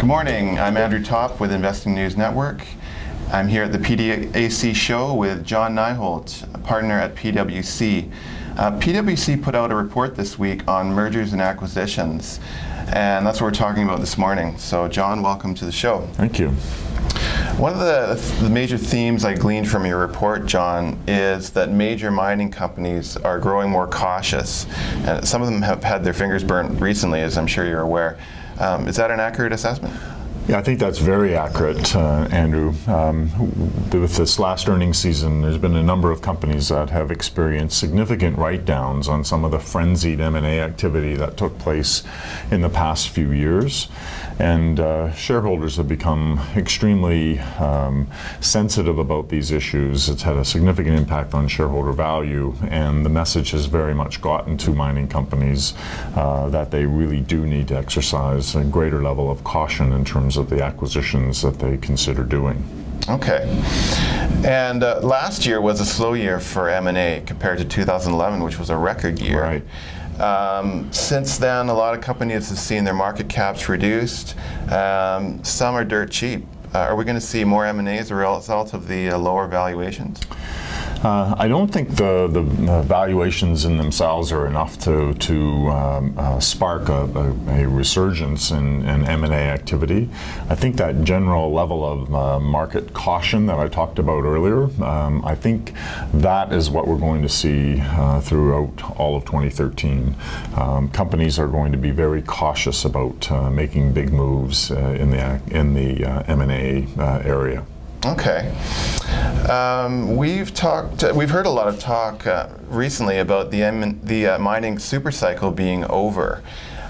Good morning. I'm Andrew Topf with Investing News Network. I'm here at the PDAC show with John Nyholt, a partner at PwC. PwC put out a report this week on mergers and acquisitions, and that's what we're talking about this morning. So John, welcome to the show. Thank you. One of the major themes I gleaned from your report, John, is that major mining companies are growing more cautious. And some of them have had their fingers burnt recently, as I'm sure you're aware. Is that an accurate assessment? Yeah, I think that's very accurate, Andrew. With this last earnings season, there's been a number of companies that have experienced significant write-downs on some of the frenzied M&A activity that took place in the past few years. And shareholders have become extremely sensitive about these issues. It's had a significant impact on shareholder value, and the message has very much gotten to mining companies that they really do need to exercise a greater level of caution in terms of the acquisitions that they consider doing. Okay. And last year was a slow year for M&A compared to 2011, which was a record year. Right. Since then, a lot of companies have seen their market caps reduced. Some are dirt cheap. Are we going to see more M&A as a result of the lower valuations? I don't think the valuations in themselves are enough to spark a resurgence in M&A activity. I think that general level of market caution that I talked about earlier, I think that is what we're going to see throughout all of 2013. Companies are going to be very cautious about making big moves in the M&A area. Okay. We've heard a lot of talk recently about the mining supercycle being over,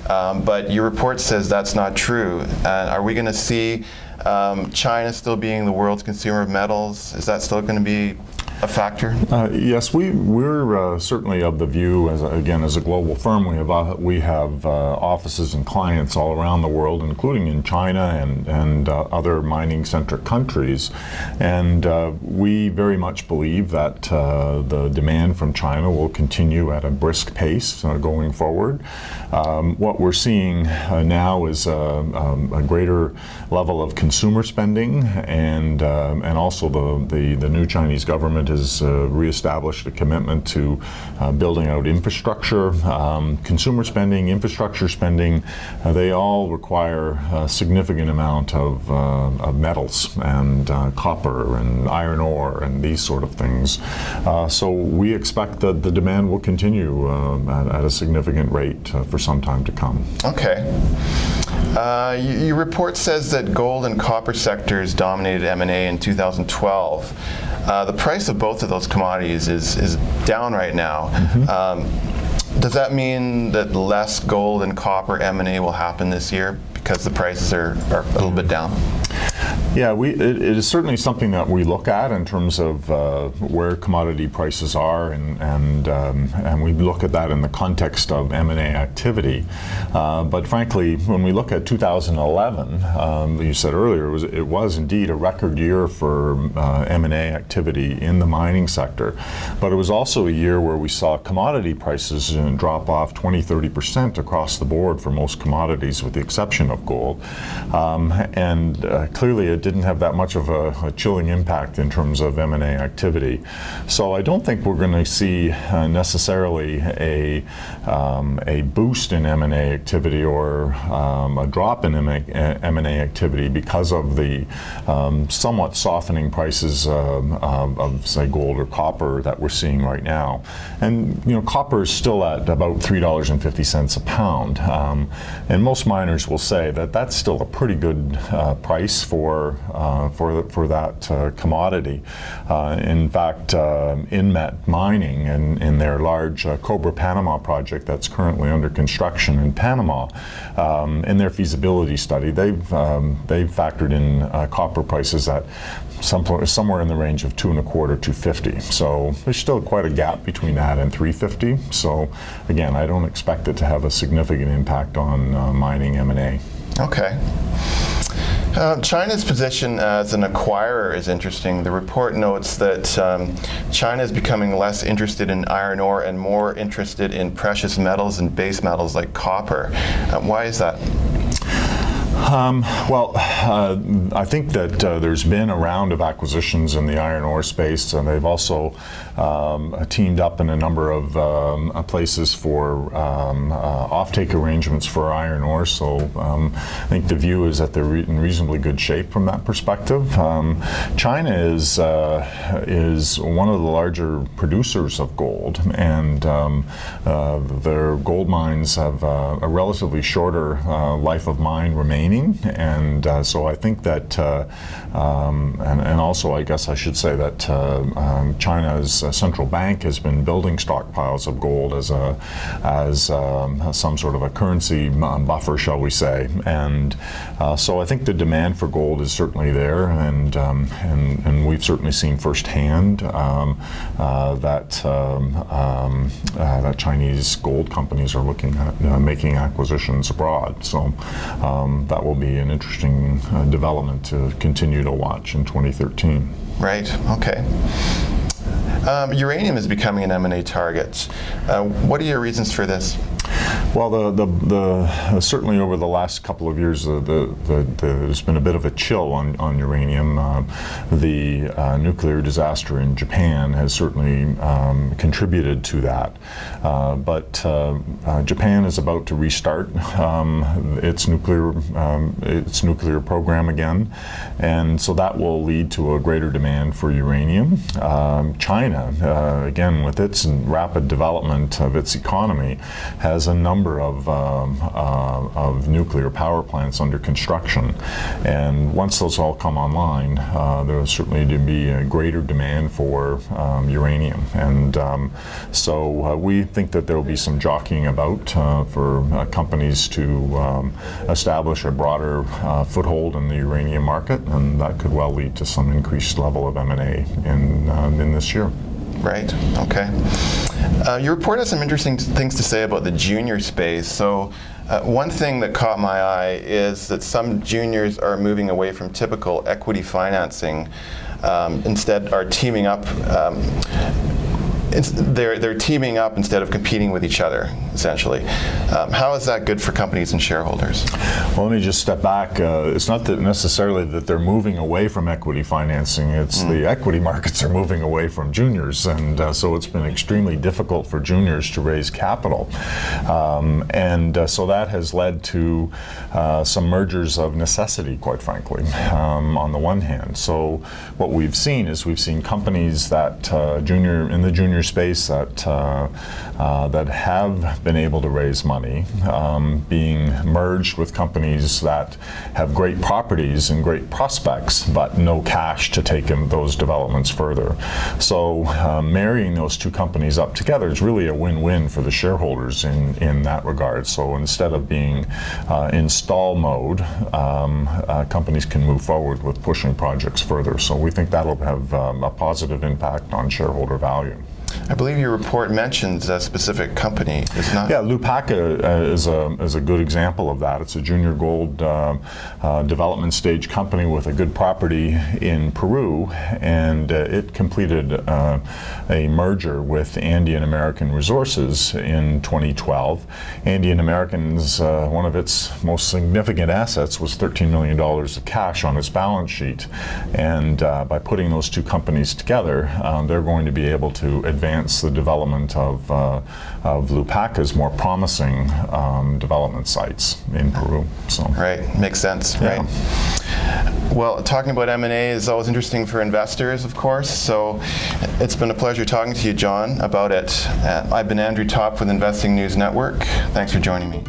but your report says that's not true. Are we going to see China still being the world's consumer of metals? Is that still going to be a factor? Yes, we're certainly of the view, as a global firm, we have offices and clients all around the world, including in China and other mining-centric countries, and we very much believe that the demand from China will continue at a brisk pace going forward. What we're seeing now is a greater level of consumer spending, and also the new Chinese government has reestablished a commitment to building out infrastructure. Consumer spending, infrastructure spending, they all require a significant amount of metals and copper and iron ore and these sort of things. So we expect that the demand will continue at a significant rate for some time to come. Okay. Your report says that gold and copper sectors dominated M&A in 2012. The price of both of those commodities is down right now. Mm-hmm. Does that mean that less gold and copper M&A will happen this year because the prices are a little bit down? Yeah, it is certainly something that we look at in terms of where commodity prices are, and we look at that in the context of M&A activity. But frankly, when we look at 2011, you said earlier, it was indeed a record year for M&A activity in the mining sector. But it was also a year where we saw commodity prices drop off 20-30% across the board for most commodities, with the exception of gold. Clearly, it didn't have that much of a chilling impact in terms of M&A activity. So I don't think we're going to see necessarily a boost in M&A activity or a drop in M&A activity because of the somewhat softening prices of say gold or copper that we're seeing right now. And copper is still at about $3.50 a pound, and most miners will say that that's still a pretty good price for that commodity. In fact, Inmet Mining in their large Cobra Panama project that's currently under construction in Panama, in their feasibility study, they've factored in copper prices at somewhere in the range of $2.25 to $2.50. So there's still quite a gap between that and $3.50. So again, I don't expect it to have a significant impact on mining M&A. Okay. China's position as an acquirer is interesting. The report notes that China is becoming less interested in iron ore and more interested in precious metals and base metals like copper. Why is that? I think that there's been a round of acquisitions in the iron ore space, and they've also teamed up in a number of places for offtake arrangements for iron ore. So I think the view is that they're in reasonably good shape from that perspective. China is one of the larger producers of gold, and their gold mines have a relatively shorter life of mine remaining. And so I think that, and also I guess I should say that China's central bank has been building stockpiles of gold as some sort of a currency buffer, shall we say. And so I think the demand for gold is certainly there, and we've certainly seen firsthand that Chinese gold companies are looking at making acquisitions abroad. So that will be an interesting development to continue to watch in 2013. Right, okay. Uranium is becoming an M&A target. What are your reasons for this? Well, certainly over the last couple of years, there's been a bit of a chill on uranium. The nuclear disaster in Japan has certainly contributed to that. But Japan is about to restart its nuclear program again, and so that will lead to a greater demand for uranium. China, again, with its rapid development of its economy, has a number of nuclear power plants under construction, and once those all come online, there will certainly be a greater demand for uranium, and so we think that there will be some jockeying about for companies to establish a broader foothold in the uranium market, and that could well lead to some increased level of M&A in this year. Right, okay. Your report has some interesting things to say about the junior space. So one thing that caught my eye is that some juniors are moving away from typical equity financing, instead are teaming up. They're teaming up instead of competing with each other, essentially. How is that good for companies and shareholders? Well, let me just step back. It's not that necessarily that they're moving away from equity financing. It's the equity markets are moving away from juniors, and so it's been extremely difficult for juniors to raise capital. So that has led to some mergers of necessity, quite frankly, on the one hand. So what we've seen is companies that in the junior space that have been able to raise money being merged with companies that have great properties and great prospects but no cash to take those developments further. So marrying those two companies up together is really a win-win for the shareholders in that regard. So instead of being in stall mode, companies can move forward with pushing projects further. So we think that'll have a positive impact on shareholder value. I believe your report mentions a specific company, is it not? Yeah, Lupaka is a good example of that. It's a junior gold development stage company with a good property in Peru, and it completed a merger with Andean American Resources in 2012. Andean American's, one of its most significant assets was $13 million of cash on its balance sheet, and by putting those two companies together, they're going to be able to advance the development of Lupaka's more promising development sites in Peru. So. Right, makes sense, Yeah. right. Well, talking about M&A is always interesting for investors, of course, so it's been a pleasure talking to you, John, about it. I've been Andrew Topf with Investing News Network. Thanks for joining me.